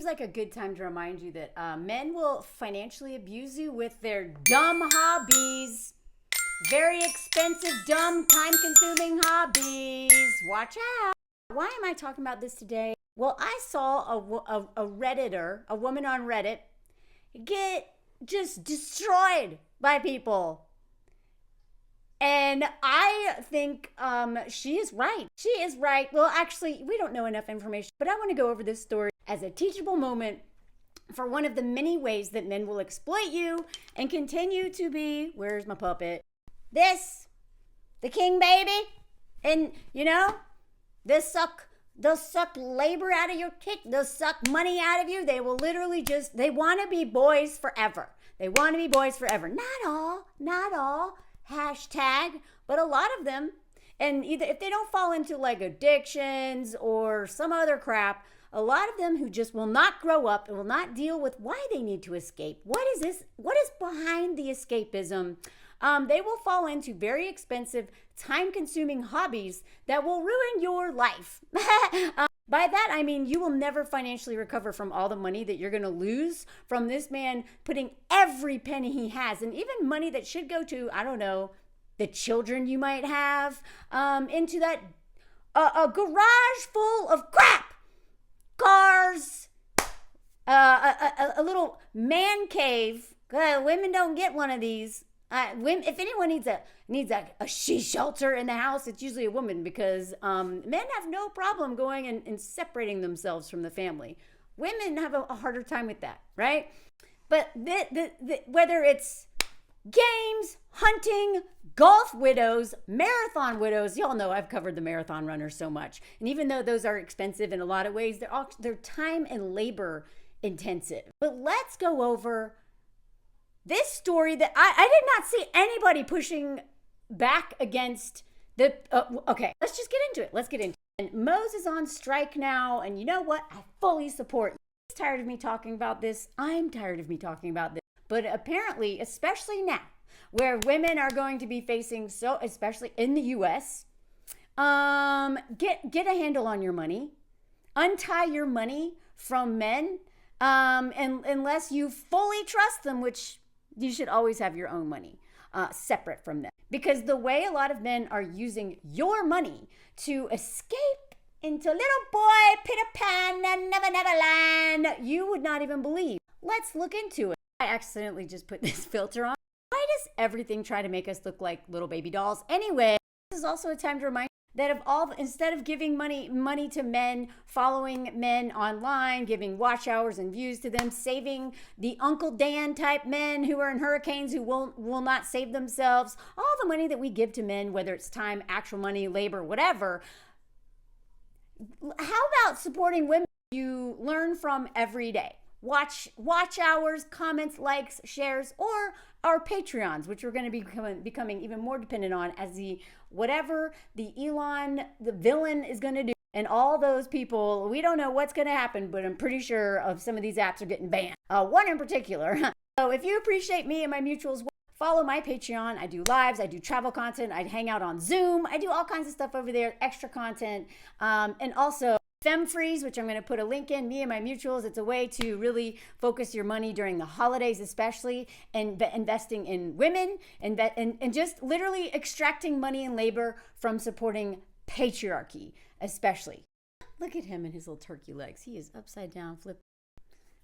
like a good time to remind you that men will financially abuse you with their dumb hobbies. Very expensive, dumb, time-consuming hobbies. Watch out. Why am I talking about this today? Well, I saw a Redditor, a woman on Reddit, get just destroyed by people. And I think she is right. She is right. Well, actually, we don't know enough information, but I want to go over this story as a teachable moment for one of the many ways that men will exploit you and continue to be, where's my puppet? The king baby. And, they'll suck labor out of your kid. They'll suck money out of you. They will literally they want to be boys forever. They want to be boys forever. Not all. Hashtag, but a lot of them. And either if they don't fall into like addictions or some other crap, a lot of them who just will not grow up and will not deal with why they need to escape. What is this? What is behind the escapism? They will fall into very expensive, time-consuming hobbies that will ruin your life. By that, I mean you will never financially recover from all the money that you're going to lose from this man putting every penny he has, and even money that should go to, I don't know, the children you might have, into that a garage full of crap. Cars, a little man cave. Women don't get one of these. If anyone needs a she shelter in the house, it's usually a woman, because men have no problem going and separating themselves from the family. Women have a harder time with that, right? But whether it's games, hunting, golf widows, marathon widows, y'all know I've covered the marathon runners so much. And even though those are expensive in a lot of ways, they're time and labor intensive. But let's go over this story that I did not see anybody pushing back against the, okay, let's just get into it. Let's get into it. And Mose is on strike now, and you know what? I fully support. He's tired of me talking about this. I'm tired of me talking about this. But apparently, especially now, where women are going to be facing, so especially in the US, get a handle on your money. Untie your money from men, and unless you fully trust them, which you should always have your own money separate from them. Because the way a lot of men are using your money to escape into little boy Peter Pan and Never Land, you would not even believe. Let's look into it. I accidentally just put this filter on. Why does everything try to make us look like little baby dolls? Anyway, this is also a time to remind that instead of giving money to men, following men online, giving watch hours and views to them, saving the Uncle Dan type men who are in hurricanes who will not save themselves, all the money that we give to men, whether it's time, actual money, labor, whatever. How about supporting women you learn from every day? Watch hours, comments, likes, shares, or our Patreons, which we're going to be becoming even more dependent on as whatever the villain is going to do. And all those people, we don't know what's going to happen, but I'm pretty sure of some of these apps are getting banned. One in particular. So if you appreciate me and my mutuals, follow my Patreon. I do lives, I do travel content, I hang out on Zoom, I do all kinds of stuff over there, extra content, and also FemFreeze, which I'm going to put a link in, me and my mutuals. It's a way to really focus your money during the holidays, especially, and investing in women and just literally extracting money and labor from supporting patriarchy, especially. Look at him and his little turkey legs. He is upside down, flip.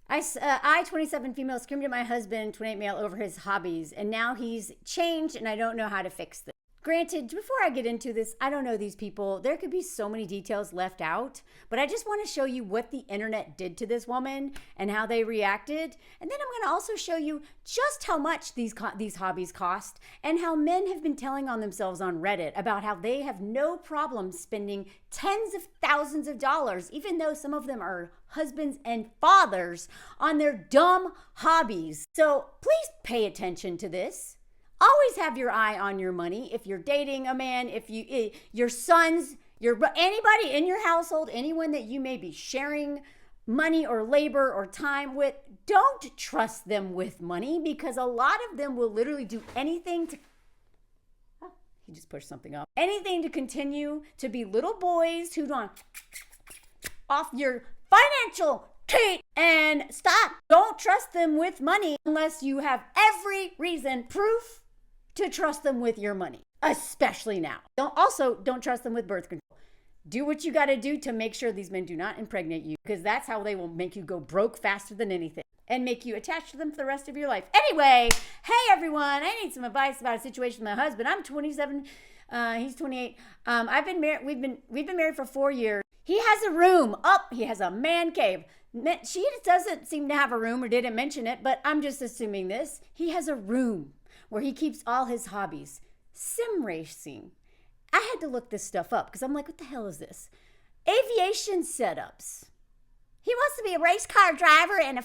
I 27 female, screamed at my husband, 28 male, over his hobbies, and now he's changed, and I don't know how to fix this. Granted, before I get into this, I don't know these people. There could be so many details left out, but I just want to show you what the internet did to this woman and how they reacted. And then I'm going to also show you just how much these hobbies cost and how men have been telling on themselves on Reddit about how they have no problem spending tens of thousands of dollars, even though some of them are husbands and fathers, on their dumb hobbies. So please pay attention to this. Always have your eye on your money. If you're dating a man, if your sons, anybody in your household, anyone that you may be sharing money or labor or time with, don't trust them with money, because a lot of them will literally do anything to, he just pushed something up, anything to continue to be little boys who don't off your financial cheat and stop. Don't trust them with money unless you have every reason, proof to trust them with your money, especially now. Don't trust them with birth control. Do what you got to do to make sure these men do not impregnate you, because that's how they will make you go broke faster than anything and make you attached to them for the rest of your life. Anyway, hey everyone, I need some advice about a situation with my husband. I'm 27, he's 28. I've been married. We've been married for 4 years. He has a room. He has a man cave. She doesn't seem to have a room or didn't mention it, but I'm just assuming this. He has a room where he keeps all his hobbies. Sim racing. I had to look this stuff up because I'm like, what the hell is this? Aviation setups. He wants to be a race car driver and a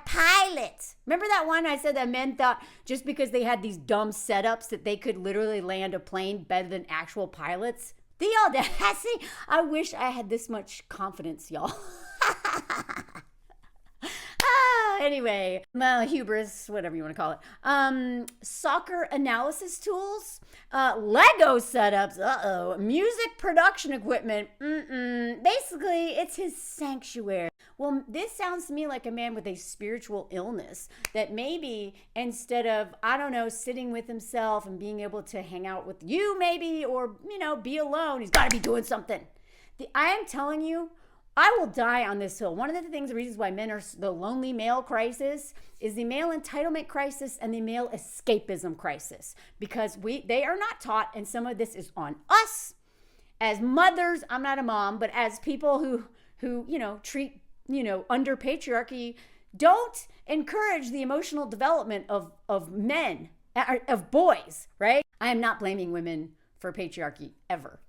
pilot. Remember that one I said that men thought just because they had these dumb setups that they could literally land a plane better than actual pilots? The audacity. I wish I had this much confidence, y'all. Anyway, hubris, whatever you want to call it. Soccer analysis tools, Lego setups, music production equipment. Basically, it's his sanctuary. Well, this sounds to me like a man with a spiritual illness that maybe instead of, I don't know, sitting with himself and being able to hang out with you maybe, or, be alone, he's got to be doing something. I am telling you, I will die on this hill. One of the reasons why men are the lonely male crisis is the male entitlement crisis and the male escapism crisis, because they are not taught, and some of this is on us as mothers. I'm not a mom, but as people who treat under patriarchy, don't encourage the emotional development of men, of boys, right? I am not blaming women for patriarchy ever.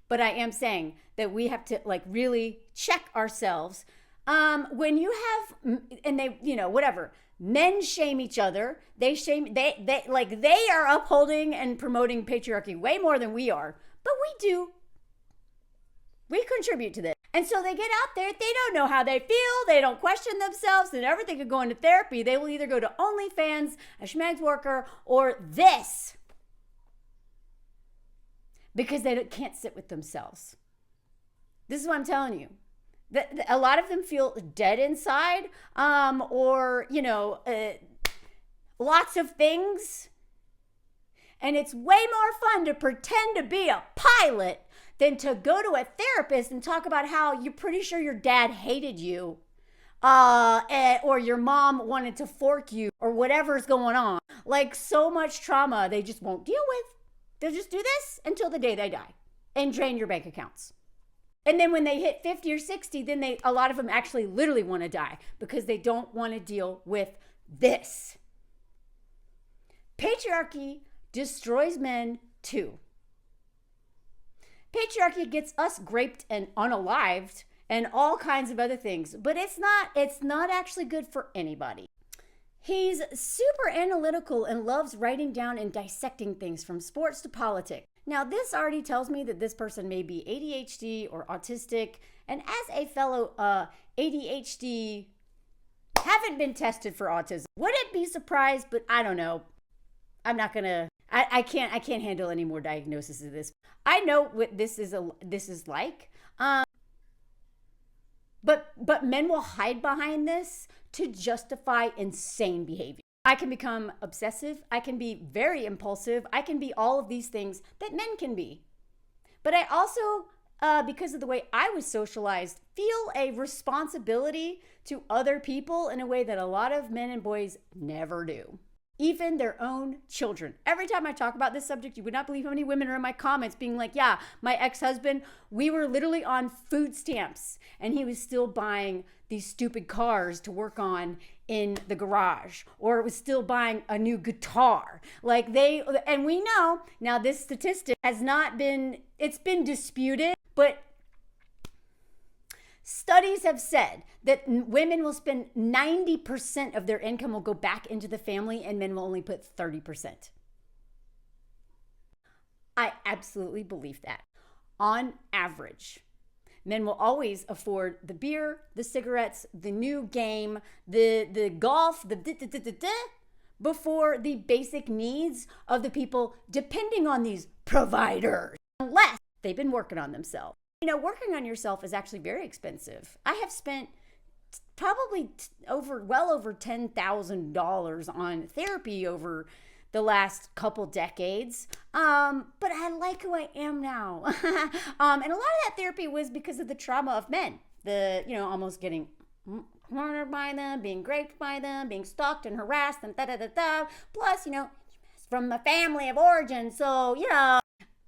But I am saying that we have to really check ourselves. When you have, and they, whatever, men shame each other. They are upholding and promoting patriarchy way more than we are. But we do. We contribute to this. And so they get out there, they don't know how they feel, they don't question themselves, they never think of going to therapy. They will either go to OnlyFans, a schmags worker, or this. Because they can't sit with themselves. This is what I'm telling you. A lot of them feel dead inside, or lots of things. And it's way more fun to pretend to be a pilot than to go to a therapist and talk about how you're pretty sure your dad hated you, or your mom wanted to fork you, or whatever's going on. Like, so much trauma they just won't deal with. They'll just do this until the day they die and drain your bank accounts. And then when they hit 50 or 60, then a lot of them actually literally want to die because they don't want to deal with this. Patriarchy destroys men too. Patriarchy gets us graped and unalived and all kinds of other things, but it's not actually good for anybody. He's super analytical and loves writing down and dissecting things from sports to politics. Now, this already tells me that this person may be ADHD or autistic. And as a fellow ADHD, haven't been tested for autism. Wouldn't be surprised, but I don't know. I'm not gonna. I can't handle any more diagnosis of this. I know what this is like. But men will hide behind this to justify insane behavior. I can become obsessive. I can be very impulsive. I can be all of these things that men can be. But I also, because of the way I was socialized, feel a responsibility to other people in a way that a lot of men and boys never do. Even their own children. Every time I talk about this subject, you would not believe how many women are in my comments being like, yeah, my ex-husband, we were literally on food stamps and he was still buying these stupid cars to work on in the garage, or it was still buying a new guitar. And we know, now this statistic has not been, it's been disputed, but studies have said that women will spend 90% of their income will go back into the family and men will only put 30%. I absolutely believe that. On average, men will always afford the beer, the cigarettes, the new game, the golf, before the basic needs of the people depending on these providers, unless they've been working on themselves. Working on yourself is actually very expensive. I have spent probably well over $10,000 on therapy over the last couple decades. But I like who I am now. And a lot of that therapy was because of the trauma of men, almost getting cornered by them, being raped by them, being stalked and harassed and plus, from the family of origin. So,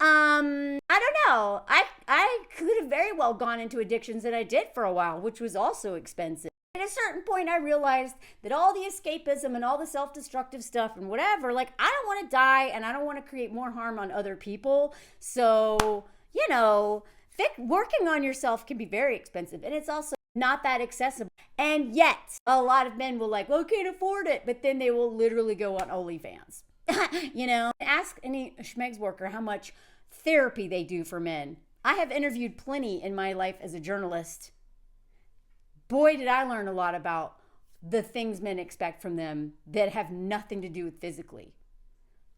I don't know. I could have very well gone into addictions that I did for a while, which was also expensive. At a certain point, I realized that all the escapism and all the self-destructive stuff and whatever, I don't want to die and I don't want to create more harm on other people. So, working on yourself can be very expensive, and it's also not that accessible. And yet, a lot of men will well, can't afford it, but then they will literally go on OnlyFans. Ask any schmegs worker how much therapy they do for men. I have interviewed plenty in my life as a journalist. Boy, did I learn a lot about the things men expect from them that have nothing to do with physically.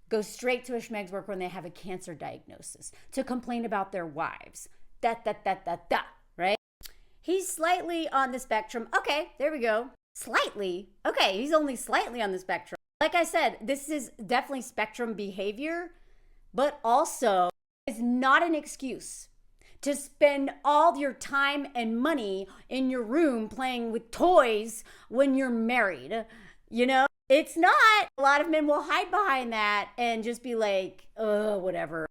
Go straight to a schmegs worker when they have a cancer diagnosis to complain about their wives. Right? He's slightly on the spectrum. Okay, there we go. Slightly. Okay, he's only slightly on the spectrum. Like I said, this is definitely spectrum behavior, but also it's not an excuse to spend all your time and money in your room playing with toys when you're married. It's not. A lot of men will hide behind that and just be like, whatever.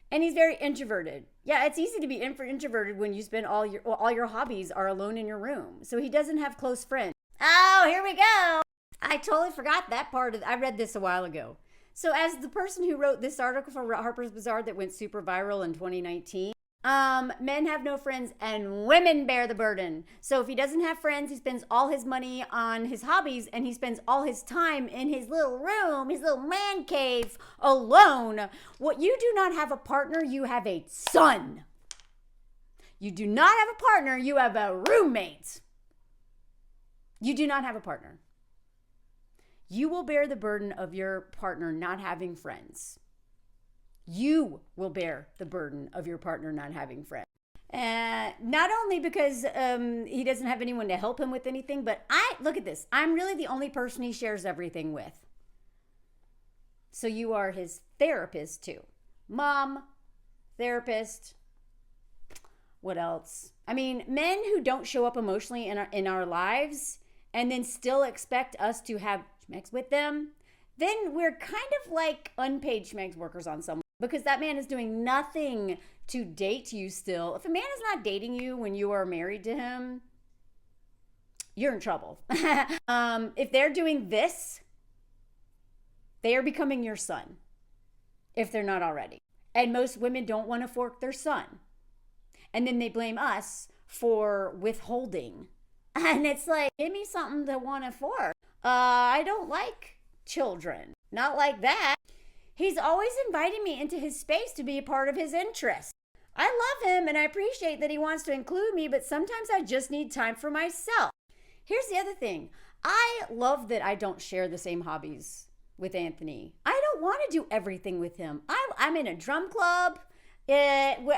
And he's very introverted. Yeah, it's easy to be introverted when you spend all your hobbies are alone in your room. So he doesn't have close friends. Oh, here we go. I totally forgot that part I read this a while ago. So as the person who wrote this article for Harper's Bazaar that went super viral in 2019, men have no friends and women bear the burden. So if he doesn't have friends, he spends all his money on his hobbies and he spends all his time in his little room, his little man cave alone. What you do not have a partner, you have a son. You do not have a partner, you have a roommate. You do not have a partner. You will bear the burden of your partner not having friends. You will bear the burden of your partner not having friends. Not only because he doesn't have anyone to help him with anything, but look at this. I'm really the only person he shares everything with. So you are his therapist too. Mom, therapist, what else? I mean, men who don't show up emotionally in our lives and then still expect us to have schmegs with them, then we're kind of like unpaid schmegs workers on someone, because that man is doing nothing to date you still. If a man is not dating you when you are married to him, you're in trouble. If they're doing this, they are becoming your son, if they're not already. And most women don't want to fork their son. And then they blame us for withholding. And it's like, give me something to want to fork. I don't like children. Not like that. He's always inviting me into his space to be a part of his interests. I love him and I appreciate that he wants to include me, but sometimes I just need time for myself. Here's the other thing. I love that I don't share the same hobbies with Anthony. I don't want to do everything with him. I'm in a drum club. I'm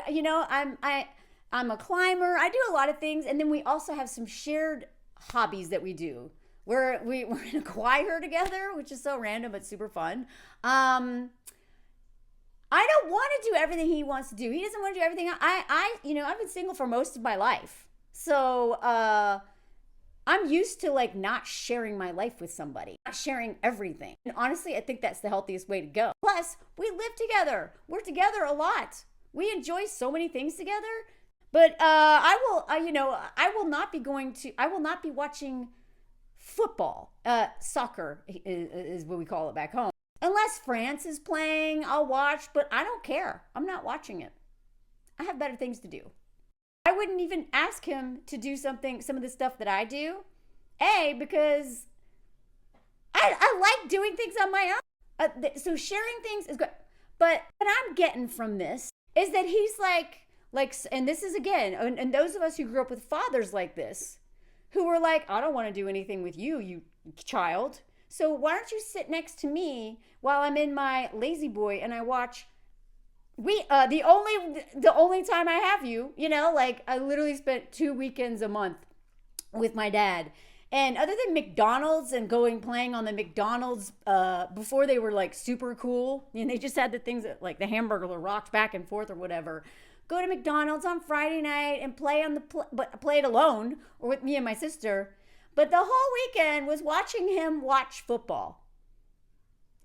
a climber. I do a lot of things. And then we also have some shared hobbies that we do. We're in a choir together, which is so random but super fun. I don't want to do everything he wants to do. He doesn't want to do everything. I've been single for most of my life. So I'm used to not sharing my life with somebody, not sharing everything. And honestly, I think that's the healthiest way to go. Plus, we live together. We're together a lot. We enjoy so many things together. But I will not be watching football. Soccer is what we call it back home. Unless France is playing, I'll watch, but I don't care. I'm not watching it. I have better things to do. I wouldn't even ask him to do some of the stuff that I do. Because I like doing things on my own. So sharing things is good. But what I'm getting from this is that he's like, and this is again, and those of us who grew up with fathers like this, who were like, I don't want to do anything with you, you child. So why don't you sit next to me while I'm in my lazy boy and I watch the only time I have you, I literally spent 2 weekends a month with my dad. And other than McDonald's and playing on the McDonald's before they were like super cool, and they just had the things that like the hamburger rocked back and forth or whatever. Go to McDonald's on Friday night and play play it alone or with me and my sister. But the whole weekend was watching him watch football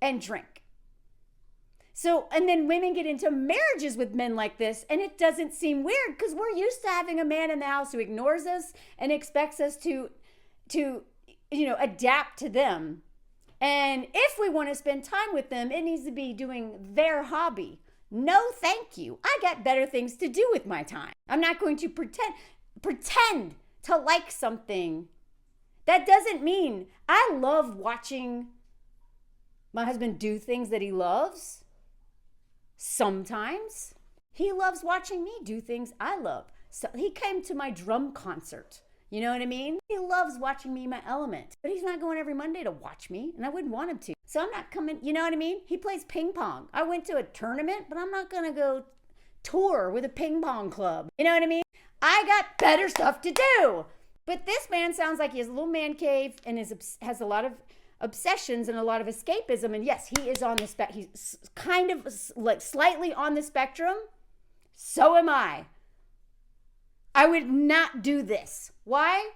and drink. So, and then women get into marriages with men like this, and it doesn't seem weird because we're used to having a man in the house who ignores us and expects us to adapt to them. And if we want to spend time with them, it needs to be doing their hobby. No, thank you. I got better things to do with my time. I'm not going to pretend to like something. That doesn't mean I love watching my husband do things that he loves. Sometimes he loves watching me do things I love. So he came to my drum concert. You know what I mean? He loves watching me in my element, but he's not going every Monday to watch me, and I wouldn't want him to. So I'm not coming, you know what I mean? He plays ping pong. I went to a tournament, but I'm not going to go tour with a ping pong club. You know what I mean? I got better stuff to do. But this man sounds like he has a little man cave and has a lot of obsessions and a lot of escapism. And yes, he is on the he's kind of like slightly on the spectrum. So am I. I would not do this. Why?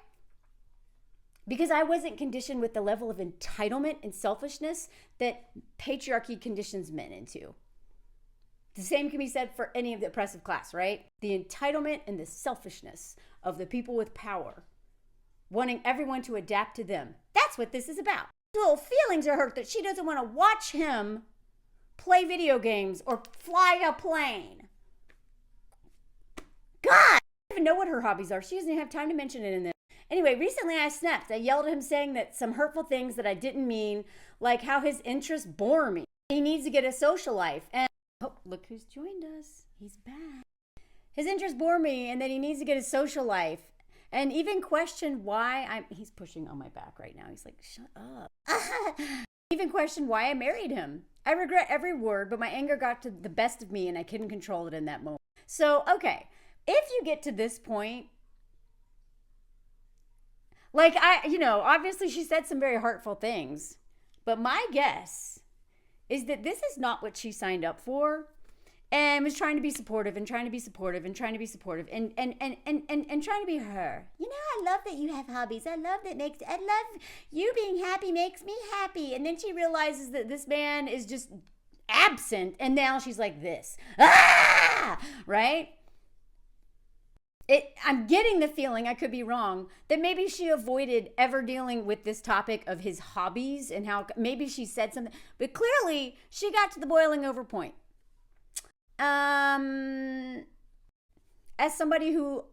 Because I wasn't conditioned with the level of entitlement and selfishness that patriarchy conditions men into. The same can be said for any of the oppressive class, right? The entitlement and the selfishness of the people with power, wanting everyone to adapt to them. That's what this is about. Little feelings are hurt that she doesn't want to watch him play video games or fly a plane. God! I don't even know what her hobbies are. She doesn't even have time to mention it in this. Anyway, recently I snapped. I yelled at him saying that some hurtful things that I didn't mean, like how his interests bore me. He needs to get a social life. And oh, look who's joined us. He's back. His interests bore me and that he needs to get a social life. And even questioned why he's pushing on my back right now. He's like, shut up. Even questioned why I married him. I regret every word, but my anger got to the best of me and I couldn't control it in that moment. So, okay, if you get to this point, like obviously she said some very hurtful things, but my guess is that this is not what she signed up for. And was trying to be supportive and trying to be supportive and trying to be supportive and trying to be her. You know, I love that you have hobbies. I love you being happy makes me happy. And then she realizes that this man is just absent. And now she's like this. Ah! Right? I'm getting the feeling, I could be wrong, that maybe she avoided ever dealing with this topic of his hobbies and how maybe she said something. But clearly, she got to the boiling over point. As somebody who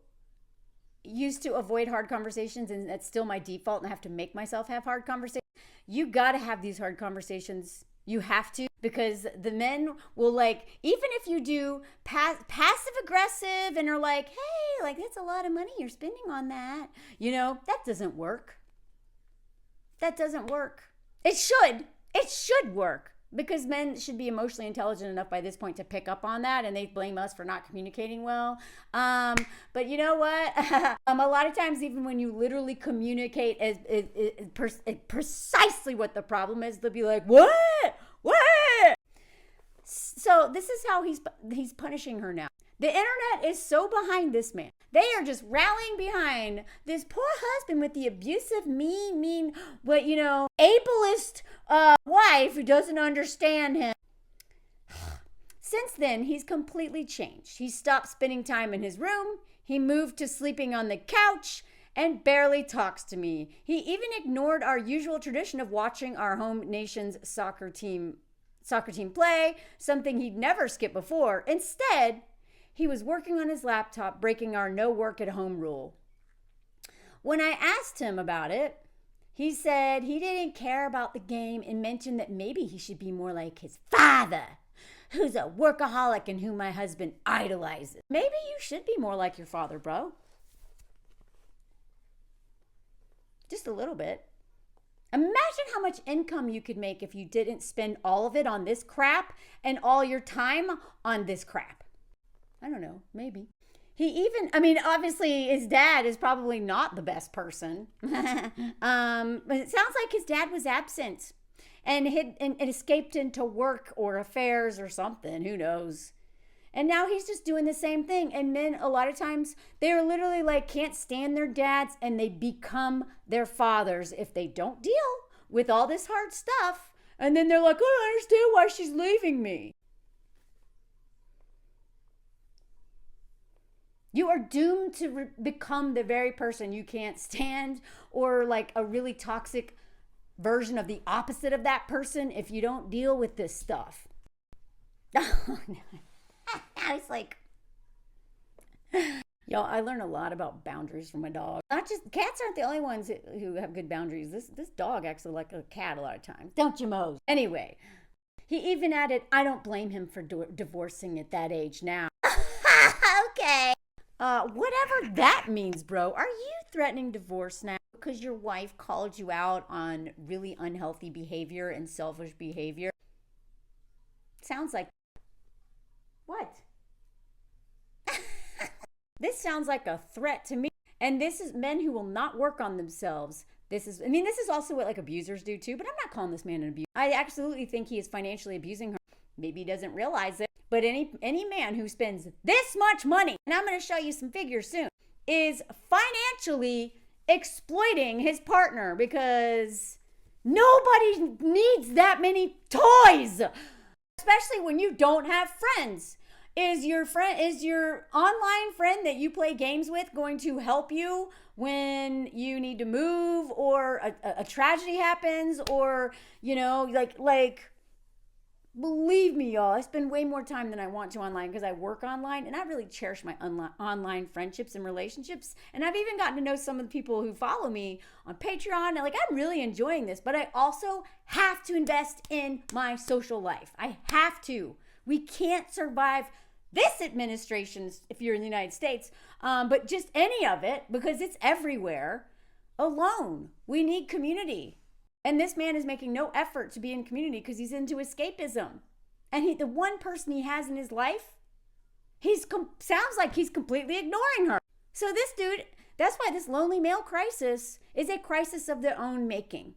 used to avoid hard conversations, and that's still my default, and I have to make myself have hard conversations, you got to have these hard conversations. You have to, because the men will even if you do passive aggressive and are like, hey, that's a lot of money you're spending on that. That doesn't work. That doesn't work. It should work. Because men should be emotionally intelligent enough by this point to pick up on that, and they blame us for not communicating well. But you know what? A lot of times, even when you literally communicate as precisely what the problem is, they'll be like, "What? What?" So this is how he's punishing her now. The internet is so behind this man. They are just rallying behind this poor husband with the abusive, mean, ableist wife who doesn't understand him. Since then, he's completely changed. He stopped spending time in his room. He moved to sleeping on the couch and barely talks to me. He even ignored our usual tradition of watching our home nation's soccer team play, something he'd never skipped before. Instead, he was working on his laptop, breaking our no work at home rule. When I asked him about it, he said he didn't care about the game and mentioned that maybe he should be more like his father, who's a workaholic and whom my husband idolizes. Maybe you should be more like your father, bro. Just a little bit. Imagine how much income you could make if you didn't spend all of it on this crap and all your time on this crap. I don't know, maybe. Obviously his dad is probably not the best person. But it sounds like his dad was absent and escaped into work or affairs or something. Who knows? And now he's just doing the same thing. And men, a lot of times, they're literally like can't stand their dads and they become their fathers if they don't deal with all this hard stuff. And then they're like, I don't understand why she's leaving me. You are doomed to become the very person you can't stand, or like a really toxic version of the opposite of that person if you don't deal with this stuff. I was like, y'all, I learn a lot about boundaries from my dog. Not just cats aren't the only ones who have good boundaries. This dog acts like a cat a lot of times. Don't you, Mose? Anyway, he even added, I don't blame him for divorcing at that age now. Okay. Whatever that means, bro. Are you threatening divorce now because your wife called you out on really unhealthy behavior and selfish behavior? Sounds like what? This sounds like a threat to me. And this is men who will not work on themselves. This is also what like abusers do too, but I'm not calling this man an abuser. I absolutely think he is financially abusing her. Maybe he doesn't realize it. But any man who spends this much money, and I'm going to show you some figures soon, is financially exploiting his partner because nobody needs that many toys, especially when you don't have friends. Is your online friend that you play games with going to help you when you need to move or a tragedy happens, or like believe me, y'all, I spend way more time than I want to online because I work online, and I really cherish my online friendships and relationships. And I've even gotten to know some of the people who follow me on Patreon, and like I'm really enjoying this, but I also have to invest in my social life. I have to. We can't survive this administration if you're in the United States, but just any of it, because it's everywhere, alone. We need community. And this man is making no effort to be in community because he's into escapism. And the one person he has in his life, sounds like he's completely ignoring her. So this dude, that's why this lonely male crisis is a crisis of their own making.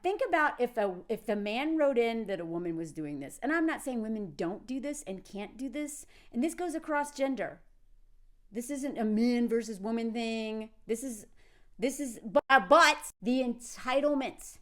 Think about if the man wrote in that a woman was doing this. And I'm not saying women don't do this and can't do this. And this goes across gender. This isn't a man versus woman thing. This is but the entitlement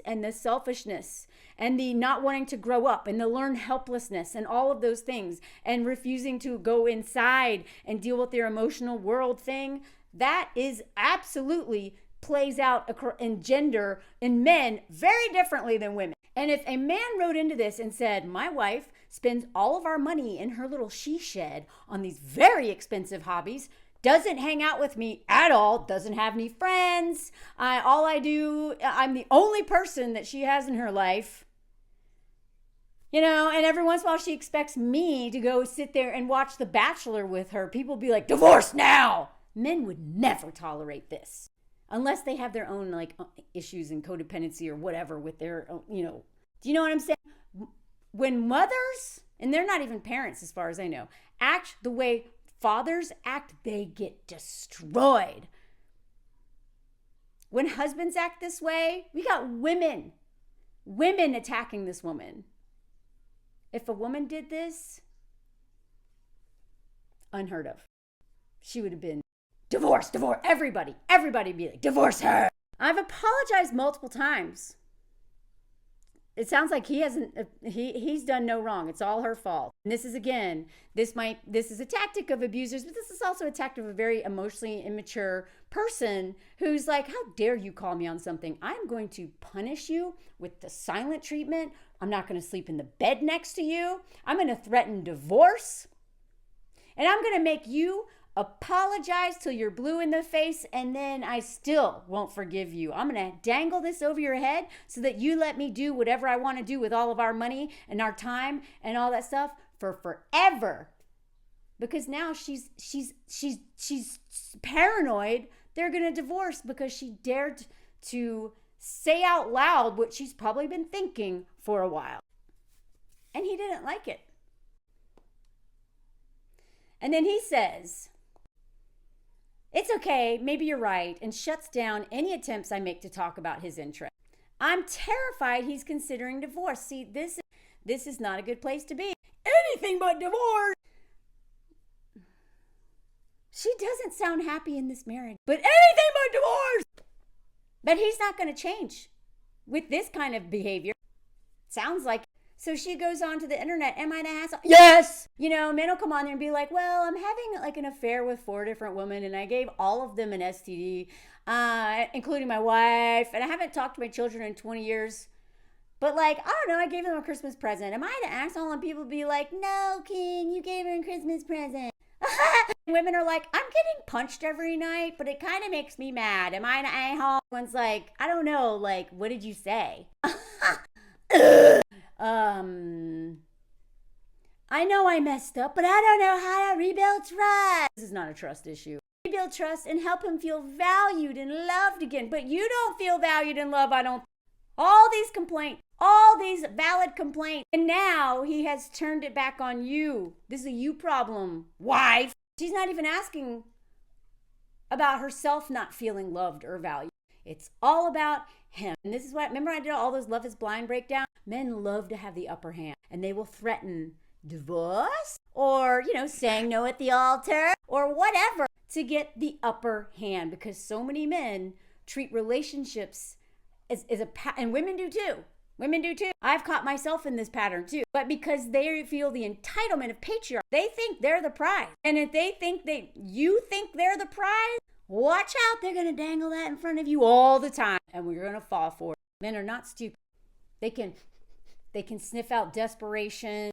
and the selfishness and the not wanting to grow up and the learned helplessness and all of those things and refusing to go inside and deal with their emotional world thing, that is absolutely plays out in gender in men very differently than women. And if a man wrote into this and said, my wife spends all of our money in her little she shed on these very expensive hobbies, doesn't hang out with me at all, doesn't have any friends, I'm the only person that she has in her life, and every once in a while she expects me to go sit there and watch The Bachelor with her, people be like, divorce now! Men would never tolerate this unless they have their own like issues and codependency or whatever with their, do you know what I'm saying? When mothers, and they're not even parents as far as I know, act the way fathers act, they get destroyed. When husbands act this way, we got women attacking this woman. If a woman did this, unheard of. She would have been divorce. Everybody be like, divorce her. I've apologized multiple times. It sounds like he's done no wrong. It's all her fault. And this is a tactic of abusers, but this is also a tactic of a very emotionally immature person who's like, how dare you call me on something? I'm going to punish you with the silent treatment. I'm not going to sleep in the bed next to you. I'm going to threaten divorce. And I'm going to make you apologize till you're blue in the face, and then I still won't forgive you. I'm going to dangle this over your head so that you let me do whatever I want to do with all of our money and our time and all that stuff for forever. Because now she's paranoid they're going to divorce because she dared to say out loud what she's probably been thinking for a while. And he didn't like it. And then he says, it's okay, maybe you're right, and shuts down any attempts I make to talk about his interest. I'm terrified he's considering divorce. See, this is not a good place to be. Anything but divorce. She doesn't sound happy in this marriage, but anything but divorce. But he's not going to change with this kind of behavior. Sounds like. So she goes on to the internet. Am I the asshole? Yes. Men will come on there and be like, well, I'm having like an affair with 4 different women and I gave all of them an STD, including my wife. And I haven't talked to my children in 20 years. But like, I don't know, I gave them a Christmas present. Am I the asshole? And people be like, no, King, you gave her a Christmas present. Women are like, I'm getting punched every night, but it kind of makes me mad. Am I an a-hole? One's like, I don't know, like, what did you say? I know I messed up, but I don't know how to rebuild trust. This is not a trust issue. Rebuild trust and help him feel valued and loved again. But you don't feel valued and loved, I don't. All these complaints, all these valid complaints. And now he has turned it back on you. This is a you problem, wife. She's not even asking about herself not feeling loved or valued. It's all about him. And this is what, remember I did all those Love is Blind breakdown? Men love to have the upper hand and they will threaten divorce or, saying no at the altar or whatever to get the upper hand because so many men treat relationships as and women do too. Women do too. I've caught myself in this pattern too. But because they feel the entitlement of patriarchy, they think they're the prize. And if they think you think they're the prize, watch out. They're going to dangle that in front of you all the time. And we're going to fall for it. Men are not stupid. They can sniff out desperation,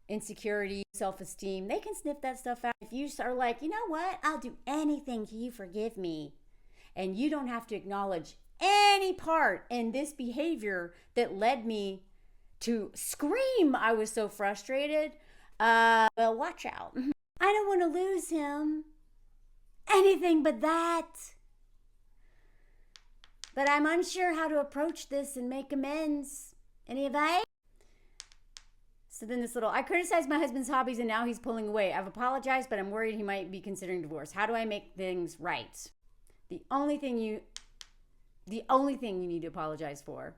insecurity, self-esteem. They can sniff that stuff out. If you are like, you know what? I'll do anything till you forgive me. And you don't have to acknowledge any part in this behavior that led me to scream. I was so frustrated. Well, watch out. I don't want to lose him. Anything but that. But I'm unsure how to approach this and make amends. Any advice? So then I criticized my husband's hobbies and now he's pulling away. I've apologized, but I'm worried he might be considering divorce. How do I make things right? The only thing you need to apologize for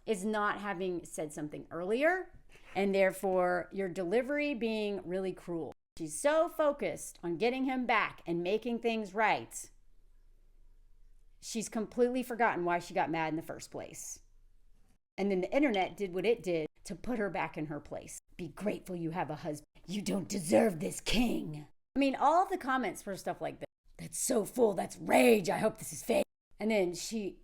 is not having said something earlier and therefore your delivery being really cruel. She's so focused on getting him back and making things right. She's completely forgotten why she got mad in the first place. And then the internet did what it did to put her back in her place. Be grateful you have a husband. You don't deserve this king. I mean, all of the comments were stuff like that. That's so full. That's rage. I hope this is fake. And then she,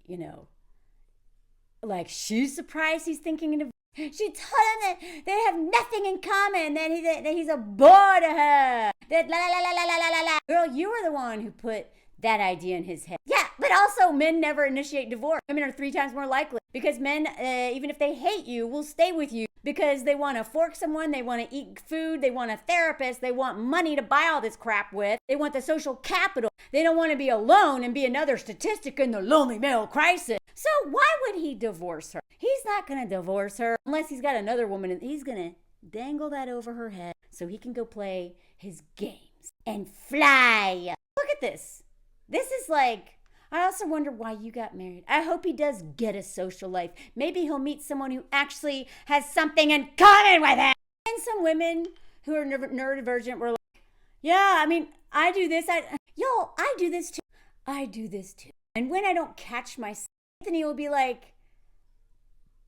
like she's surprised he's thinking of. She told him that they have nothing in common. That he's a bore to her. That la la la la la la la. Girl, you were the one who put that idea in his head. Yeah, but also men never initiate divorce. Women are 3 times more likely because men, even if they hate you, will stay with you because they want to fork someone, they want to eat food, they want a therapist, they want money to buy all this crap with, they want the social capital. They don't want to be alone and be another statistic in the lonely male crisis. So why would he divorce her? He's not going to divorce her unless he's got another woman and he's going to dangle that over her head so he can go play his games and fly. Look at this. This is like, I also wonder why you got married. I hope he does get a social life. Maybe he'll meet someone who actually has something in common with him. And some women who are neurodivergent were like, yeah, I mean, I do this. I do this too. I do this too. And when I don't catch myself, Anthony will be like,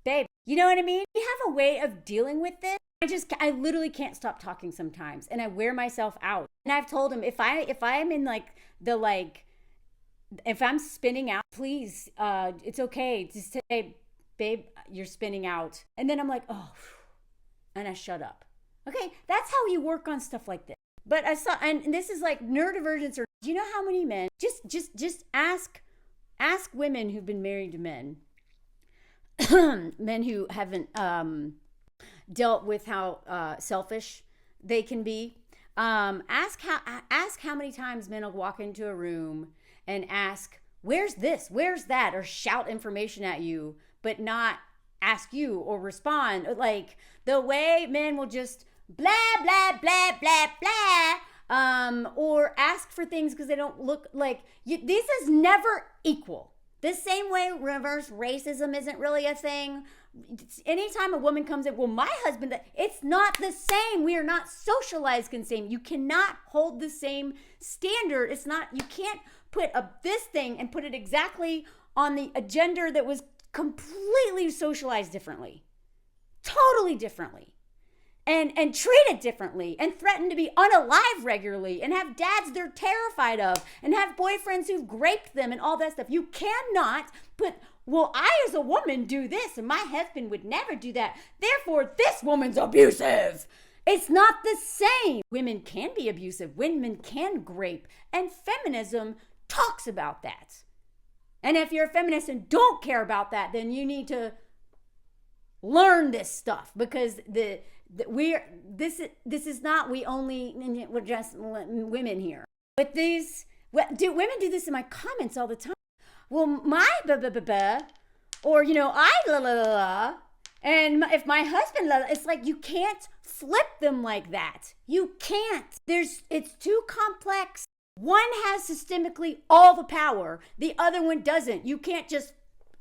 babe, you know what I mean? We have a way of dealing with this. I literally can't stop talking sometimes. And I wear myself out. And I've told him, if I'm in if I'm spinning out, please, it's okay. Just say, babe, you're spinning out. And then I'm like, oh, and I shut up. Okay, that's how you work on stuff like this. But and this is like neurodivergence. Or do you know how many men? Just ask women who've been married to men, men who haven't dealt with how selfish they can be. Ask how many times men will walk into a room and ask, where's this, where's that, or shout information at you, but not ask you or respond. Like the way men will just blah, blah, blah, blah, blah, or ask for things because they don't look like you. This is never equal. The same way reverse racism isn't really a thing. Anytime a woman comes in, well, my husband, it's not the same. We are not socialized the same. You cannot hold the same standard. It's not, you can't put this thing and put it exactly on the agenda that was completely socialized differently, totally differently, and treated differently, and threaten to be unalive regularly, and have dads they're terrified of, and have boyfriends who've raped them and all that stuff. You cannot put, well, I as a woman do this and my husband would never do that, therefore this woman's abusive. It's not the same. Women can be abusive, women can grape, and feminism talks about that. And if you're a feminist and don't care about that, then you need to learn this stuff, because we're just women here. But women do this in my comments all the time. Well, my or I la la la la, and if my husband la, it's like you can't flip them like that. You can't. It's too complex. One has systemically all the power, the other one doesn't. You can't just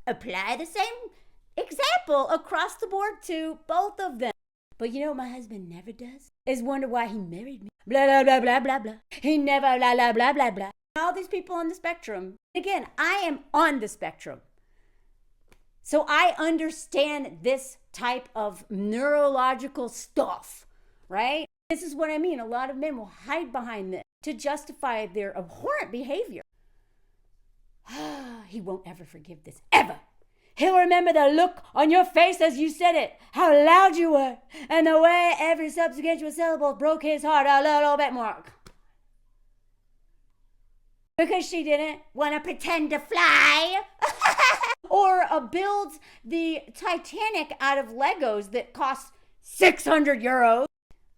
apply the same example across the board to both of them. But you know what my husband never does? Is wonder why he married me. Blah, blah, blah, blah, blah, blah. He never blah, blah, blah, blah, blah. All these people on the spectrum. Again, I am on the spectrum. So I understand this type of neurological stuff, right? This is what I mean. A lot of men will hide behind this to justify their abhorrent behavior. He won't ever forgive this, ever. He'll remember the look on your face as you said it, how loud you were, and the way every subsequent syllable broke his heart a little bit more. Because she didn't want to pretend to fly. Or build the Titanic out of Legos that cost 600 euros.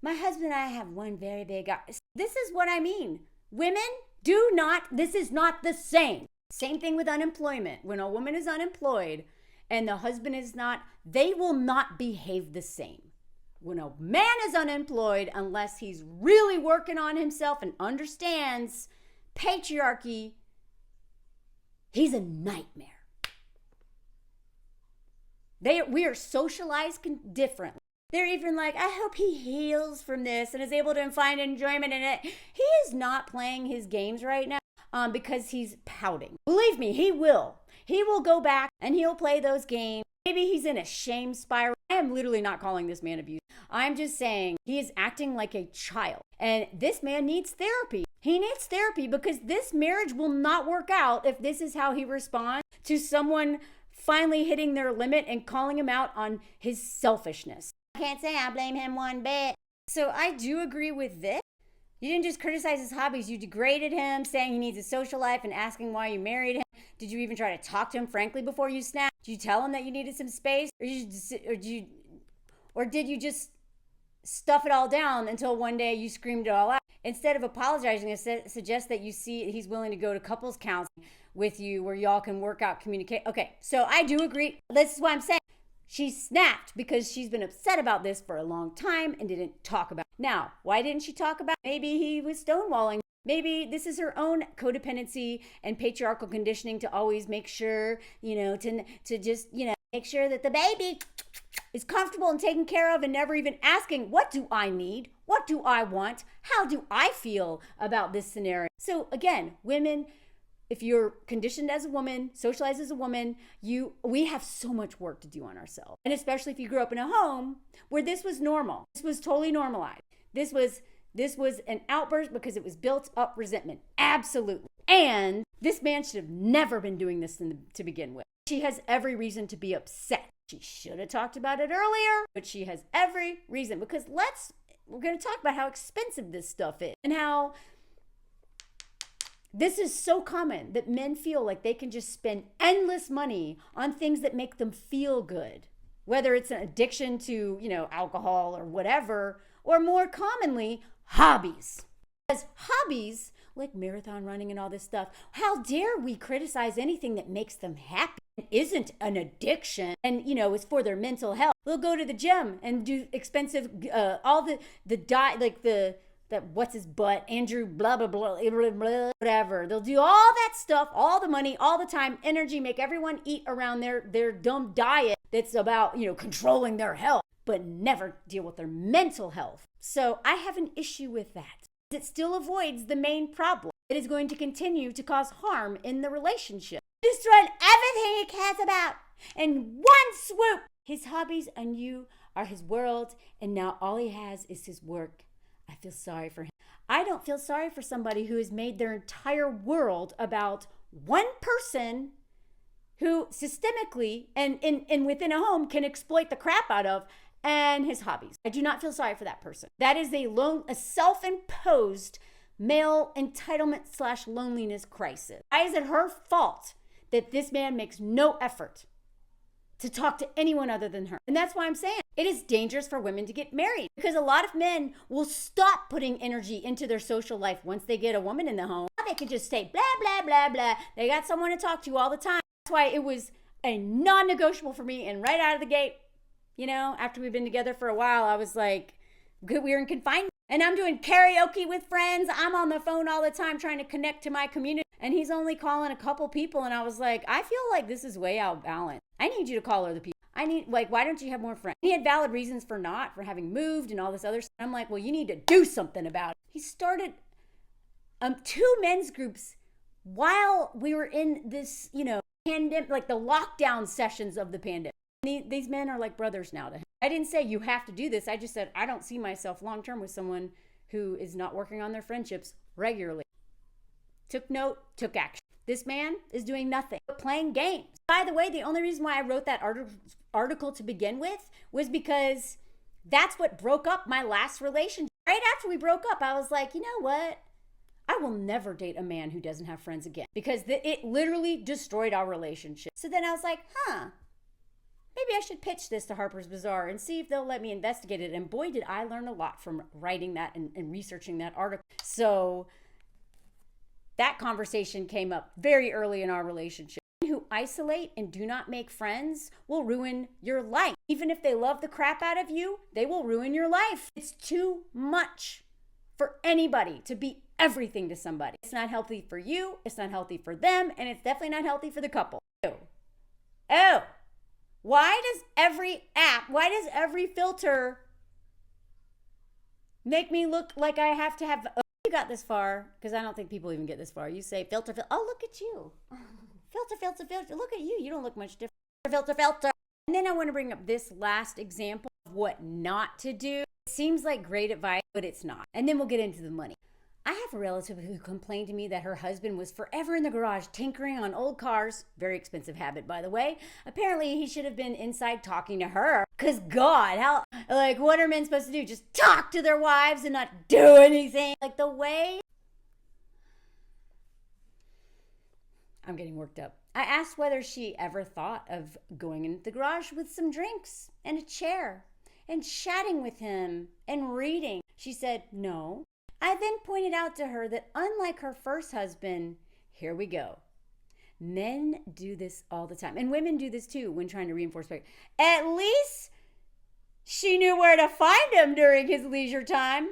My husband and I have one very big eye. This is what I mean. Women this is not the same. Same thing with unemployment. When a woman is unemployed and the husband is not, they will not behave the same. When a man is unemployed, unless he's really working on himself and understands patriarchy, he's a nightmare. We are socialized differently. They're even like, I hope he heals from this and is able to find enjoyment in it. He is not playing his games right now because he's pouting. Believe me, he will. He will go back and he'll play those games. Maybe he's in a shame spiral. I am literally not calling this man abusive. I'm just saying he is acting like a child. And this man needs therapy. He needs therapy because this marriage will not work out if this is how he responds to someone finally hitting their limit and calling him out on his selfishness. I can't say I blame him one bit. So I do agree with this. You didn't just criticize his hobbies. You degraded him, saying he needs a social life and asking why you married him. Did you even try to talk to him frankly before you snapped? Did you tell him that you needed some space? Or did you just stuff it all down until one day you screamed it all out? Instead of apologizing, it suggests that you see he's willing to go to couples counseling with you where y'all can work out communicate. Okay, so I do agree. This is what I'm saying. She snapped because she's been upset about this for a long time and didn't talk about it. Now, why didn't she talk about it? Maybe he was stonewalling. Maybe this is her own codependency and patriarchal conditioning to always make sure, to just, make sure that the baby is comfortable and taken care of and never even asking, what do I need? What do I want? How do I feel about this scenario? So again, women, if you're conditioned as a woman, socialized as a woman, we have so much work to do on ourselves. And especially if you grew up in a home where this was normal. This was totally normalized. This was an outburst because it was built up resentment. Absolutely. And this man should have never been doing this to begin with. She has every reason to be upset. She should have talked about it earlier, but she has every reason because we're going to talk about how expensive this stuff is and how this is so common that men feel like they can just spend endless money on things that make them feel good, whether it's an addiction to, alcohol or whatever, or more commonly, hobbies. Because hobbies like marathon running and all this stuff. How dare we criticize anything that makes them happy and isn't an addiction and, is for their mental health. They'll go to the gym and do expensive, all the diet, like that what's his butt, Andrew, blah, blah, blah, blah, blah, whatever. They'll do all that stuff, all the money, all the time, energy, make everyone eat around their dumb diet that's about, controlling their health, but never deal with their mental health. So I have an issue with that. It still avoids the main problem. It is going to continue to cause harm in the relationship. Destroying everything he cares about in one swoop. His hobbies and you are his world, and now all he has is his work. I feel sorry for him. I don't feel sorry for somebody who has made their entire world about one person who systemically and within a home can exploit the crap out of and his hobbies. I do not feel sorry for that person. That is a self-imposed male entitlement / loneliness crisis. Why is it her fault that this man makes no effort to talk to anyone other than her? And that's why I'm saying it is dangerous for women to get married, because a lot of men will stop putting energy into their social life once they get a woman in the home. They can just say blah, blah, blah, blah. They got someone to talk to all the time. That's why it was a non-negotiable for me. And right out of the gate, after we've been together for a while, I was like, good, we were in confinement. And I'm doing karaoke with friends. I'm on the phone all the time trying to connect to my community. And he's only calling a couple people. And I was like, I feel like this is way out of balance. I need you to call other people. Why don't you have more friends? He had valid reasons for having moved and all this other stuff. I'm like, well, you need to do something about it. He started 2 men's groups while we were in this, pandemic, like the lockdown sessions of the pandemic. These men are like brothers now to him. I didn't say you have to do this. I just said, I don't see myself long-term with someone who is not working on their friendships regularly. Took note, took action. This man is doing nothing but playing games. By the way, the only reason why I wrote that article to begin with was because that's what broke up my last relationship. Right after we broke up, I was like, you know what? I will never date a man who doesn't have friends again, because it literally destroyed our relationship. So then I was like, maybe I should pitch this to Harper's Bazaar and see if they'll let me investigate it. And boy, did I learn a lot from writing that and researching that article. So that conversation came up very early in our relationship. Who isolate and do not make friends will ruin your life. Even if they love the crap out of you, they will ruin your life. It's too much for anybody to be everything to somebody. It's not healthy for you, it's not healthy for them, and it's definitely not healthy for the couple. Oh, why does every filter make me look like I have to have... You got this far, because I don't think people even get this far. You say filter. Oh, look at you. Filter. Look at you. You don't look much different. Filter. And then I want to bring up this last example of what not to do. It seems like great advice, but it's not. And then we'll get into the money. I have a relative who complained to me that her husband was forever in the garage tinkering on old cars. Very expensive habit, by the way. Apparently, he should have been inside talking to her. Because God, what are men supposed to do? Just talk to their wives and not do anything? Like the way... I'm getting worked up. I asked whether she ever thought of going into the garage with some drinks and a chair and chatting with him and reading. She said no. I then pointed out to her that unlike her first husband, here we go, men do this all the time. And women do this too when trying to reinforce behavior. At least she knew where to find him during his leisure time.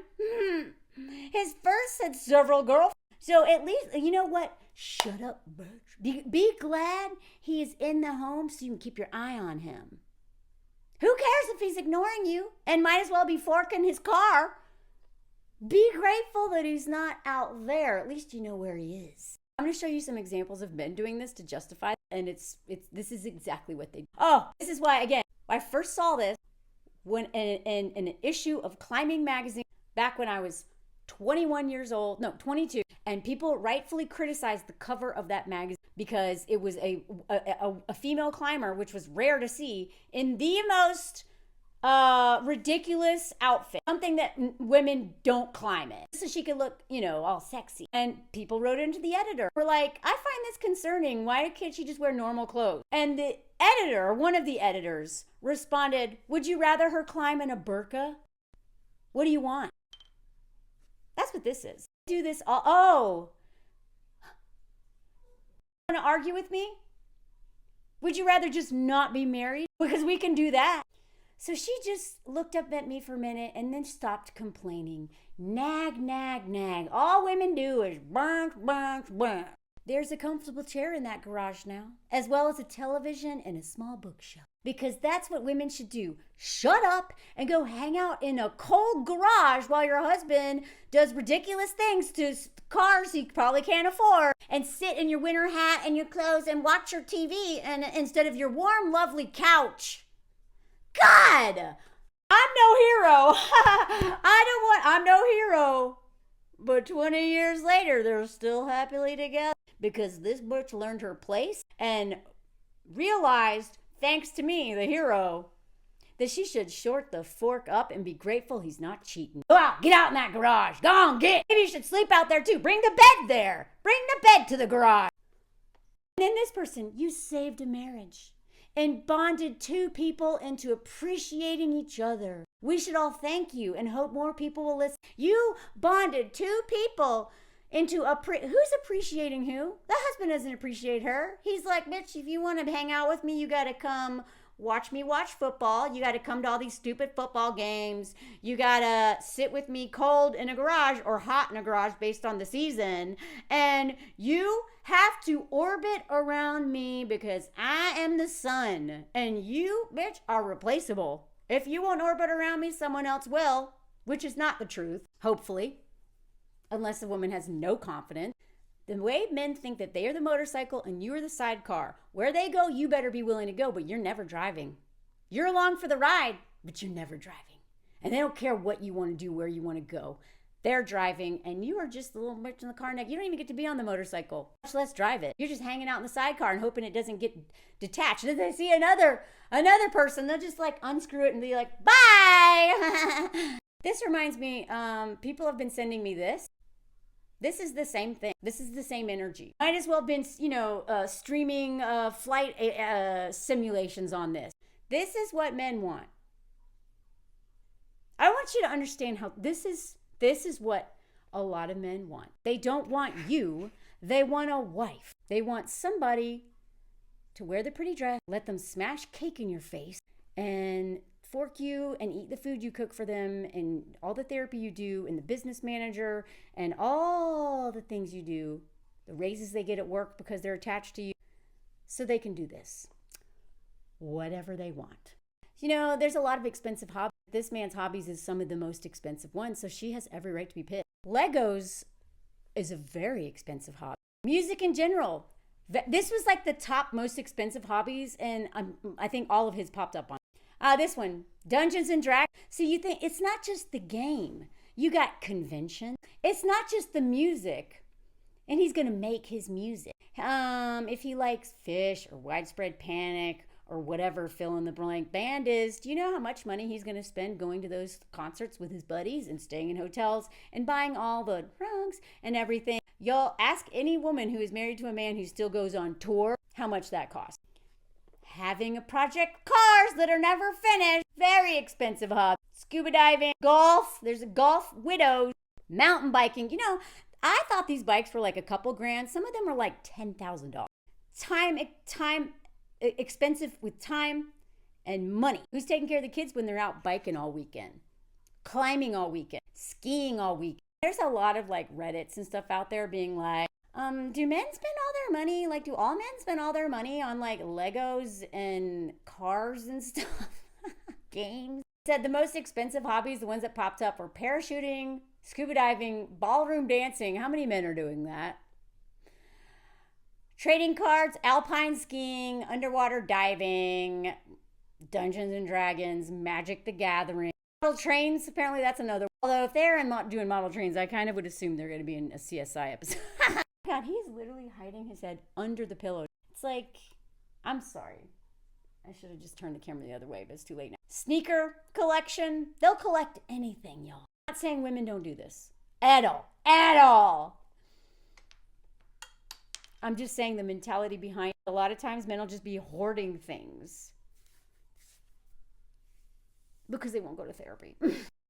His first had several girlfriends. So at least, you know what? Shut up, bitch. Be glad he is in the home so you can keep your eye on him. Who cares if he's ignoring you and might as well be forking his car? Be grateful that he's not out there. At least you know where he is. I'm going to show you some examples of men doing this to justify, and this is exactly what they do. Oh, this is why, again, I first saw this when in an issue of Climbing magazine back when I was 22, and people rightfully criticized the cover of that magazine because it was a female climber, which was rare to see, in the most ridiculous outfit, something that women don't climb in, so she could look, all sexy. And people wrote into the editor, were like, I find this concerning. Why can't she just wear normal clothes? And the editor, one of the editors, responded, would you rather her climb in a burqa? What do you want? That's what this is. Do this all. Oh, want to argue with me? Would you rather just not be married? Because we can do that. So she just looked up at me for a minute and then stopped complaining. Nag, nag, nag. All women do is burn, burn, burn. There's a comfortable chair in that garage now, as well as a television and a small bookshelf. Because that's what women should do. Shut up and go hang out in a cold garage while your husband does ridiculous things to cars he probably can't afford, and sit in your winter hat and your clothes and watch your TV and instead of your warm, lovely couch. God, I'm no hero. I'm no hero. But 20 years later, they're still happily together because this bitch learned her place and realized, thanks to me, the hero, that she should short the fork up and be grateful he's not cheating. Go out, get out in that garage. Go on, get. Maybe you should sleep out there too. Bring the bed there. Bring the bed to the garage. And then this person, you saved a marriage and bonded two people into appreciating each other. We should all thank you and hope more people will listen. You bonded two people into who's appreciating who? The husband doesn't appreciate her. He's like, bitch, if you want to hang out with me, you got to come watch me watch football. You got to come to all these stupid football games. You got to sit with me cold in a garage or hot in a garage based on the season. And you have to orbit around me because I am the sun. And you, bitch, are replaceable. If you won't orbit around me, someone else will, which is not the truth, hopefully, unless a woman has no confidence. The way men think that they are the motorcycle and you are the sidecar, where they go, you better be willing to go, but you're never driving. You're along for the ride, but you're never driving. And they don't care what you want to do, where you want to go. They're driving, and you are just the little bitch in the car neck. You don't even get to be on the motorcycle, much less drive it. You're just hanging out in the sidecar and hoping it doesn't get detached. And then they see another person, they'll just like unscrew it and be like, bye! This reminds me, people have been sending me this. This is the same thing. This is the same energy. Might as well have been, streaming flight simulations on this. This is what men want. I want you to understand how this is what a lot of men want. They don't want you. They want a wife. They want somebody to wear the pretty dress, let them smash cake in your face, and fork you and eat the food you cook for them, and all the therapy you do, and the business manager, and all the things you do, the raises they get at work because they're attached to you, so they can do this. Whatever they want. There's a lot of expensive hobbies. This man's hobbies is some of the most expensive ones, so she has every right to be pissed. Legos is a very expensive hobby. Music in general. This was like the top most expensive hobbies, and I think all of his popped up on. This one, Dungeons and Dragons. So you think it's not just the game. You got convention. It's not just the music. And he's going to make his music. If he likes Fish or Widespread Panic or whatever fill in the blank band is, do you know how much money he's going to spend going to those concerts with his buddies and staying in hotels and buying all the rugs and everything? You'll ask any woman who is married to a man who still goes on tour how much that costs. Having a project cars that are never finished, very expensive hobby. Scuba diving, golf, there's a golf widow, mountain biking. I thought these bikes were like a couple grand. Some of them are like $10,000. Time expensive with time and money. Who's taking care of the kids when they're out biking all weekend, climbing all weekend, skiing all weekend? There's a lot of like Reddits and stuff out there being like, do men spend all their money? Like, do all men spend all their money on like Legos and cars and stuff? Games? Said the most expensive hobbies, the ones that popped up, were parachuting, scuba diving, ballroom dancing. How many men are doing that? Trading cards, alpine skiing, underwater diving, Dungeons and Dragons, Magic the Gathering. Model trains, apparently that's another. Although if they're doing model trains, I kind of would assume they're going to be in a CSI episode. God, he's literally hiding his head under the pillow. It's like, I'm sorry. I should have just turned the camera the other way, but it's too late now. Sneaker collection. They'll collect anything, y'all. I'm not saying women don't do this. At all. At all. I'm just saying the mentality behind it. A lot of times men will just be hoarding things because they won't go to therapy.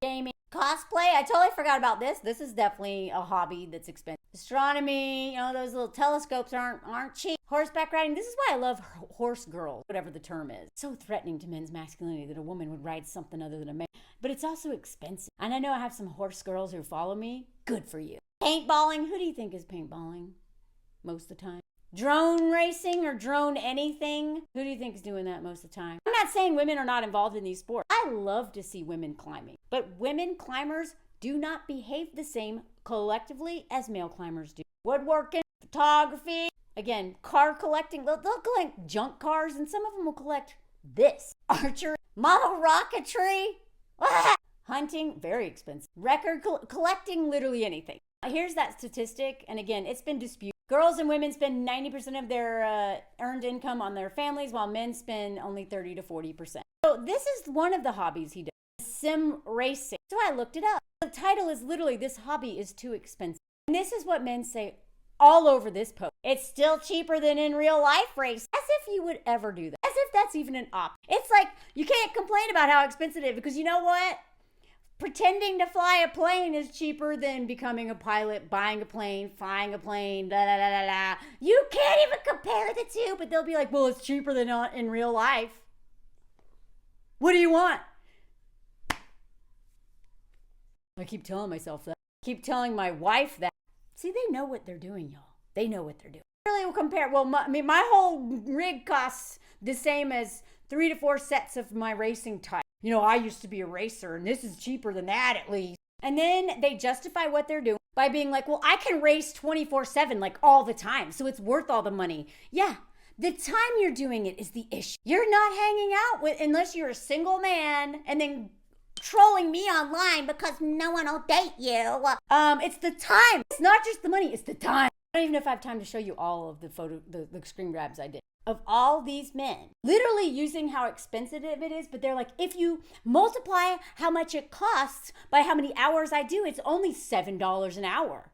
Gaming. Cosplay, I totally forgot about this. This is definitely a hobby that's expensive. Astronomy, those little telescopes aren't cheap. Horseback riding, this is why I love horse girls, whatever the term is. So threatening to men's masculinity that a woman would ride something other than a man. But it's also expensive. And I know I have some horse girls who follow me. Good for you. Paintballing, who do you think is paintballing most of the time? Drone racing or drone anything? Who do you think is doing that most of the time? I'm not saying women are not involved in these sports. I love to see women climbing. But women climbers do not behave the same collectively as male climbers do. Woodworking, photography, again, car collecting. They'll collect junk cars, and some of them will collect this. Archery, model rocketry, hunting, very expensive. Record collecting, literally anything. Here's that statistic, and again, it's been disputed. Girls and women spend 90% of their earned income on their families, while men spend only 30 to 40%. So this is one of the hobbies he does, sim racing. So I looked it up. The title is literally, "This hobby is too expensive." And this is what men say all over this post. It's still cheaper than in real life race. As if you would ever do that. As if that's even an option. It's like, you can't complain about how expensive it is, because you know what? Pretending to fly a plane is cheaper than becoming a pilot, buying a plane, flying a plane, da da da da da. You can't even compare the two, but they'll be like, well, it's cheaper than in real life. What do you want? I keep telling myself that. I keep telling my wife that. See, they know what they're doing, y'all. They know what they're doing. Really will compare. Well, my whole rig costs the same as 3 to 4 sets of my racing type. I used to be a racer, and this is cheaper than that at least. And then they justify what they're doing by being like, well, I can race 24/7, like all the time, so it's worth all the money. Yeah, the time you're doing it is the issue. You're not hanging out with, unless you're a single man, and then trolling me online because no one will date you. It's the time. It's not just the money, it's the time. I don't even know if I have time to show you all of the screen grabs I did of all these men literally using how expensive it is, but they're like, if you multiply how much it costs by how many hours I do, it's only $7 an hour.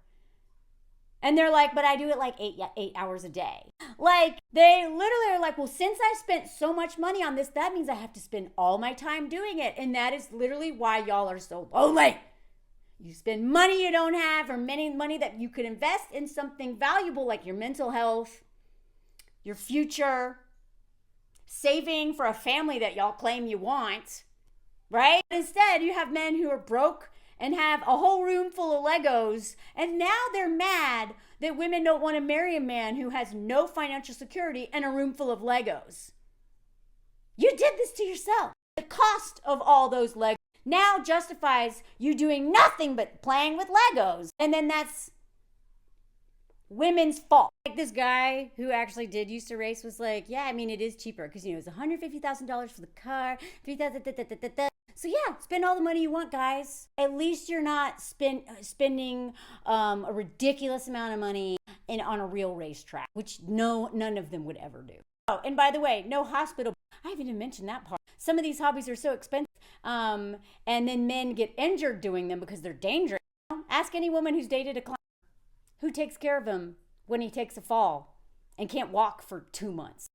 And they're like, but I do it like 8 hours a day. Like, they literally are like, well, since I spent so much money on this, that means I have to spend all my time doing it. And that is literally why y'all are so lonely. You spend money you don't have, or money that you could invest in something valuable like your mental health, your future, saving for a family that y'all claim you want, right? Instead, you have men who are broke and have a whole room full of Legos, and now they're mad that women don't want to marry a man who has no financial security and a room full of Legos. You did this to yourself. The cost of all those Legos now justifies you doing nothing but playing with Legos, and then that's women's fault. Like this guy who actually used to race was like, yeah, I mean, it is cheaper because, it's $150,000 for the car, $3,000. So yeah, spend all the money you want, guys. At least you're not spending a ridiculous amount of money on a real racetrack, which none of them would ever do. Oh, and by the way, no hospital. I haven't even mentioned that part. Some of these hobbies are so expensive, and then men get injured doing them because they're dangerous. Ask any woman who's dated a climber. Who takes care of him when he takes a fall and can't walk for 2 months?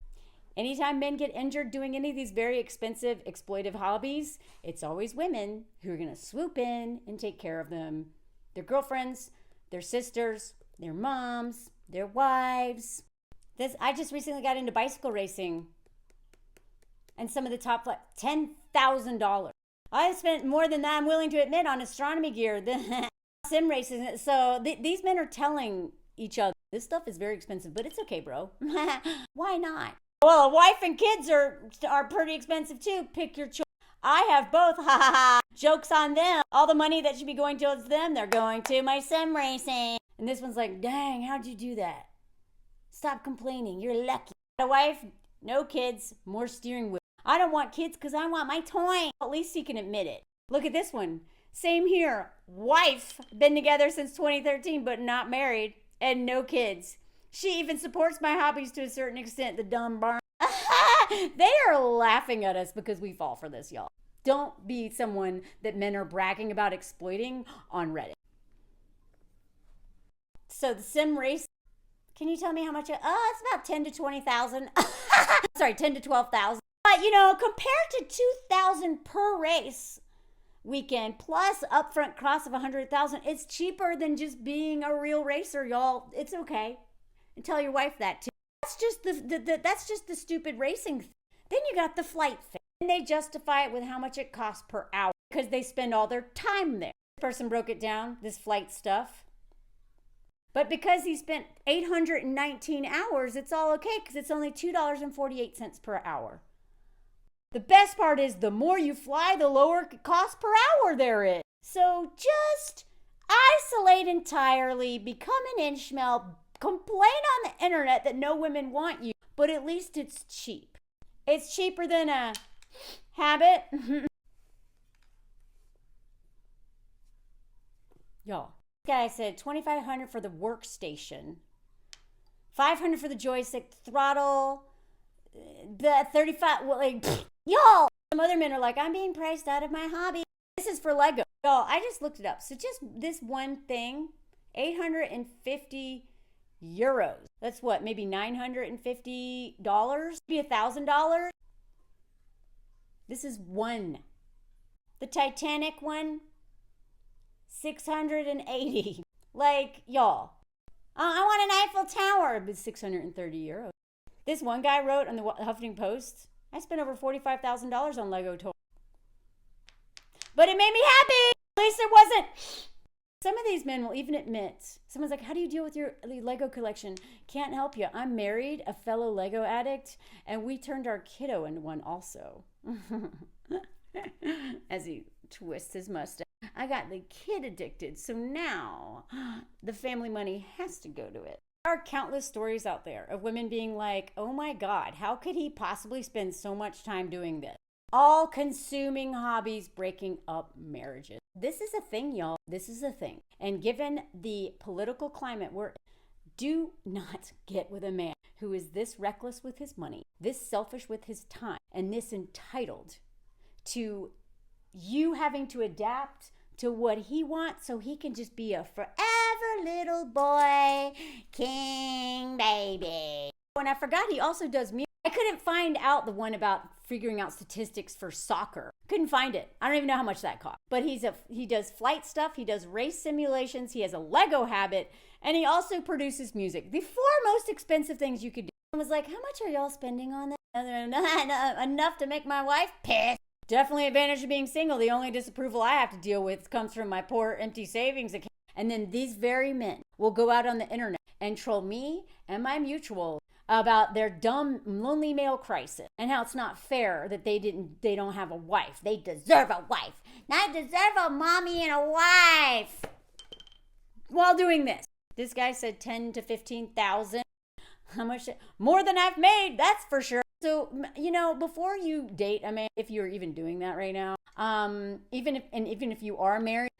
Anytime men get injured doing any of these very expensive, exploitive hobbies, it's always women who are going to swoop in and take care of them. Their girlfriends, their sisters, their moms, their wives. I just recently got into bicycle racing, and some of the top, $10,000. I spent more than that, I'm willing to admit, on astronomy gear. Sim races. So these men are telling each other, this stuff is very expensive, but it's okay, bro. Why not? Well, a wife and kids are pretty expensive too. Pick your choice. I have both. Ha ha ha. Joke's on them. All the money that should be going towards them, they're going to my sim racing. And this one's like, dang, how'd you do that? Stop complaining. You're lucky. A wife, no kids, more steering wheel. I don't want kids because I want my toy. At least he can admit it. Look at this one. Same here. Wife, been together since 2013, but not married, and no kids. She even supports my hobbies to a certain extent, the dumb barn. They are laughing at us because we fall for this, y'all. Don't be someone that men are bragging about exploiting on Reddit. So the sim race, can you tell me how much? It's about 10 to 20,000. Sorry, 10 to 12,000. But, compared to 2,000 per race, weekend plus upfront cost of $100,000. It's cheaper than just being a real racer, y'all. It's okay. And tell your wife that too. That's just that's just the stupid racing thing. Then you got the flight thing. And they justify it with how much it costs per hour because they spend all their time there. This person broke it down, this flight stuff. But because he spent 819 hours, it's all okay because it's only $2.48 per hour. The best part is the more you fly, the lower cost per hour there is. So just isolate entirely, become an inchmel, complain on the internet that no women want you, but at least it's cheap. It's cheaper than a habit. Y'all, this guy said $2,500 for the workstation, $500 for the joystick, throttle, the 35, well, like, y'all. Some other men are like, I'm being priced out of my hobby. This is for Lego. Y'all, I just looked it up. So just this one thing, 850 euros. That's what, maybe $950? Maybe $1,000? This is one. The Titanic one, 680. Like, y'all, I want an Eiffel Tower, but 630 euros. This one guy wrote on the Huffington Post, I spent over $45,000 on Lego toys. But it made me happy. At least it wasn't. Some of these men will even admit, someone's like, how do you deal with your Lego collection? Can't help you. I'm married, a fellow Lego addict, and we turned our kiddo into one also. As he twists his mustache. I got the kid addicted, so now the family money has to go to it. There are countless stories out there of women being like, oh my God, how could he possibly spend so much time doing this? All consuming hobbies breaking up marriages. This is a thing, y'all. This is a thing. And given the political climate we're in, do not get with a man who is this reckless with his money, this selfish with his time, and this entitled to you having to adapt to what he wants so he can just be a forever little boy, king baby. And I forgot he also does music. I couldn't find out the one about figuring out statistics for soccer. Couldn't find it. I don't even know how much that cost. But he does flight stuff, he does race simulations, he has a Lego habit, and he also produces music. The four most expensive things you could do. I was like, how much are y'all spending on that? Enough to make my wife pissed. Definitely advantage of being single. The only disapproval I have to deal with comes from my poor empty savings account. And then these very men will go out on the internet and troll me and my mutual about their dumb lonely male crisis and how it's not fair that they don't have a wife. They deserve a wife. I deserve a mommy and a wife. While doing this, this guy said 10 to 15,000. How much? More than I've made, that's for sure. So, before you date a man, if you're even doing that right now, even if you are married,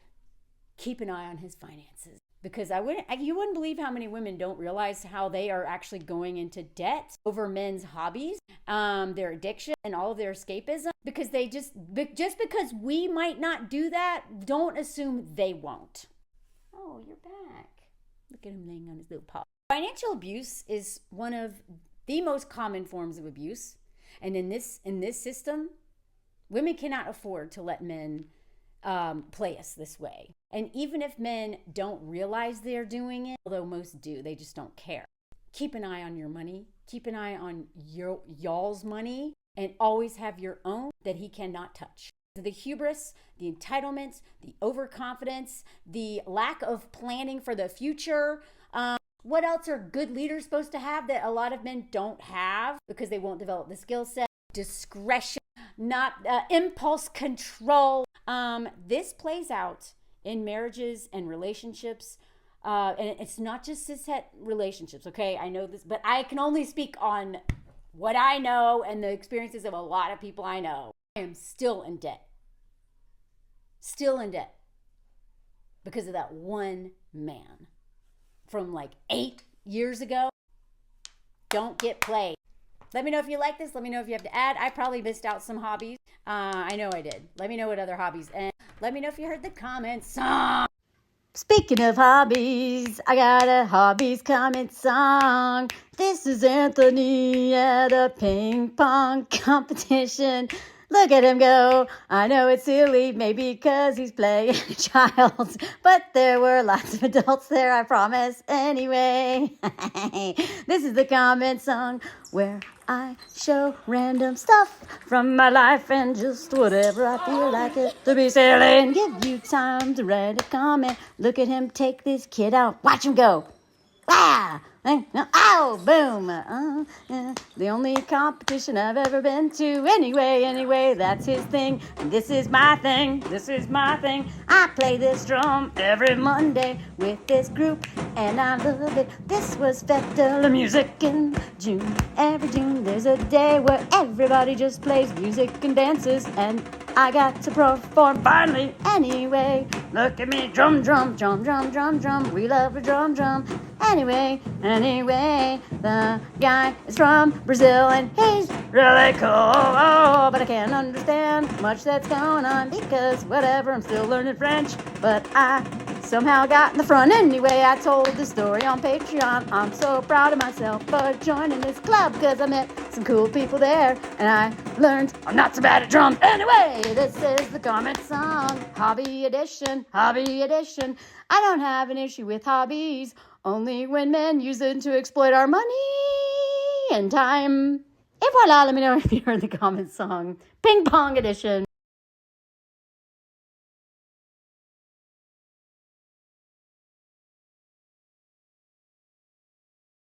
keep an eye on his finances. Because you wouldn't believe how many women don't realize how they are actually going into debt over men's hobbies, their addiction, and all of their escapism. Because they just because we might not do that, don't assume they won't. Oh, you're back. Look at him laying on his little paw. Financial abuse is one of the most common forms of abuse. And in this system, women cannot afford to let men play us this way. And even if men don't realize they're doing it, although most do, they just don't care. Keep an eye on your money. Keep an eye on y'all's money, and always have your own that he cannot touch. The hubris, the entitlements, the overconfidence, the lack of planning for the future. What else are good leaders supposed to have that a lot of men don't have because they won't develop the skill set? Discretion, not impulse control. This plays out in marriages and relationships. And it's not just cishet relationships, okay? I know this, but I can only speak on what I know and the experiences of a lot of people I know. I am still in debt. Still in debt. Because of that one man from like 8 years ago. Don't get played. Let me know if you like this. Let me know if you have to add. I probably missed out some hobbies. I know I did. Let me know what other hobbies. And let me know if you heard the comment song. Speaking of hobbies, I got a hobbies comment song. This is Anthony at a ping pong competition. Look at him go. I know it's silly, maybe because he's playing a child, but there were lots of adults there, I promise. Anyway, this is the comment song where I show random stuff from my life and just whatever I feel like it to be silly and give you time to write a comment. Look at him take this kid out. Watch him go. Ah! Ow! Boom! Yeah. The only competition I've ever been to. Anyway, that's his thing. And this is my thing. I play this drum every Monday with this group, and I love it. This was Festival of Music in June. Every June there's a day where everybody just plays music and dances, and I got to perform finally. Anyway, look at me, drum. We love a drum. Anyway, the guy is from Brazil and he's really cool, but I can't understand much that's going on because whatever, I'm still learning French, but I somehow got in the front. Anyway, I told the story on Patreon. I'm so proud of myself for joining this club because I met some cool people there and I learned I'm not so bad at drums. Anyway, this is the comment song, Hobby Edition. I don't have an issue with hobbies, only when men use them to exploit our money and time. Et voila, let me know if you heard the comment song. Ping Pong Edition.